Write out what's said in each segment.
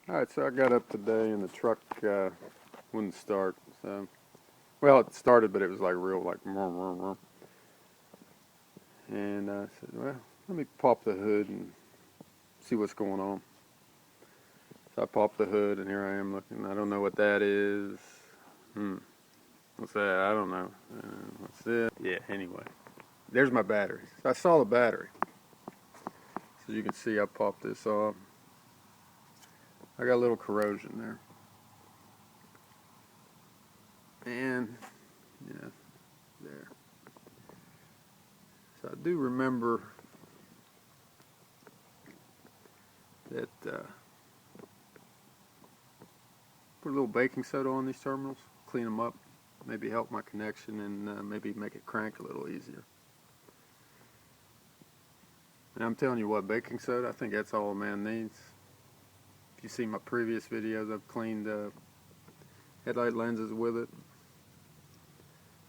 Alright, so I got up today and the truck wouldn't start. So, well, it started, but it was like real, like, vroom, vroom, vroom. And I said, well, let me pop the hood and see what's going on. So I popped the hood, and here I am looking. I don't know what that is. What's that? I don't know. What's this? Yeah, anyway. There's my battery. So I saw the battery. So you can see I popped this off. I got a little corrosion there. And, yeah, there. So I do remember that put a little baking soda on these terminals, clean them up, maybe help my connection, and maybe make it crank a little easier. And I'm telling you what, baking soda, I think that's all a man needs. If you see my previous videos, I've cleaned headlight lenses with it.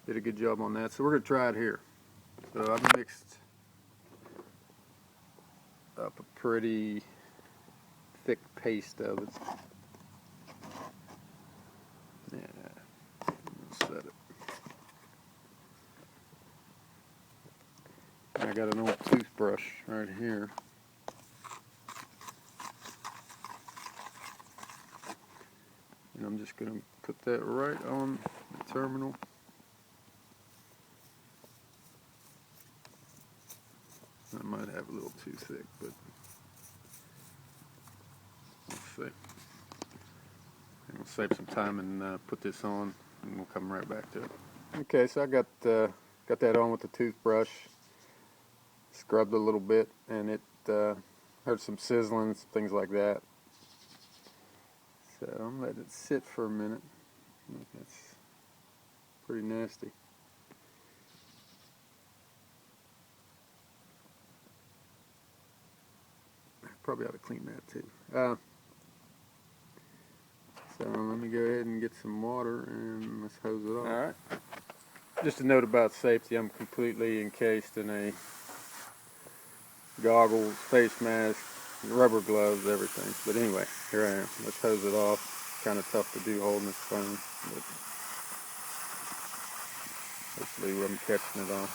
Did a good job on that. So we're going to try it here. So I've mixed up a pretty thick paste of it. Yeah, set it. I got an old toothbrush right here. And I'm just going to put that right on the terminal. I might have a little too thick, but we'll see. And we'll save some time and put this on, and we'll come right back to it. Okay, so I got that on with the toothbrush. Scrubbed a little bit, and it heard some sizzling, some things like that. So I'm letting it sit for a minute. That's pretty nasty. Probably ought to clean that too. So let me go ahead and get some water and let's hose it off. Alright. Just a note about safety, I'm completely encased in a goggles, face mask, rubber gloves, everything. But anyway, here I am. Let's hose it off. Kind of tough to do holding this phone, but hopefully I'm catching it on.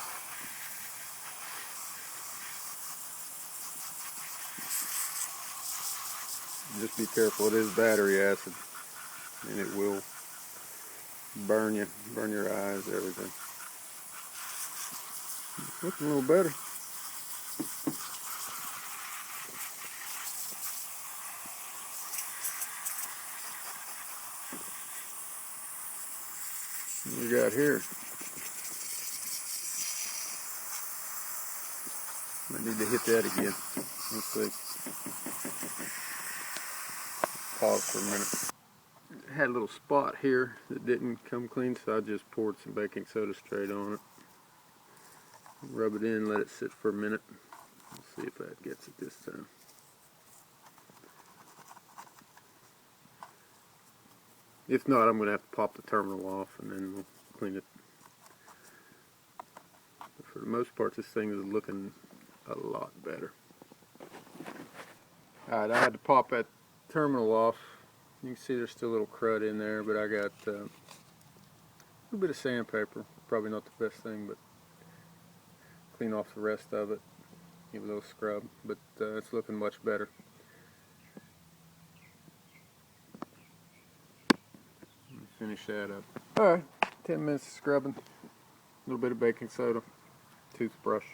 Just be careful, it is battery acid, and it will burn you, burn your eyes, everything. It's looking a little better. What we got here? Might need to hit that again. Let's see. Pause for a minute. It had a little spot here that didn't come clean, so I just poured some baking soda straight on it. Rub it in, let it sit for a minute. Let's see if that gets it this time. If not, I'm going to have to pop the terminal off and then we'll clean it. But for the most part, this thing is looking a lot better. Alright, I had to pop that terminal off. You can see there's still a little crud in there, but I got a little bit of sandpaper. Probably not the best thing, but clean off the rest of it. Give it a little scrub, but it's looking much better. Finish that up. Alright, 10 minutes of scrubbing, a little bit of baking soda, toothbrush.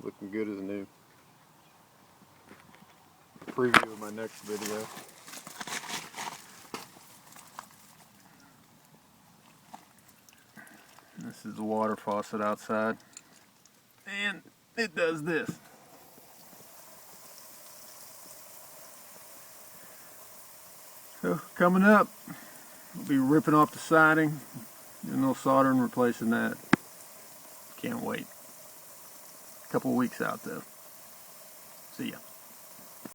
Looking good as new. Preview of my next video. This is the water faucet outside. And it does this. So coming up, we'll be ripping off the siding, doing a little soldering, replacing that. Can't wait. A couple weeks out though. See ya.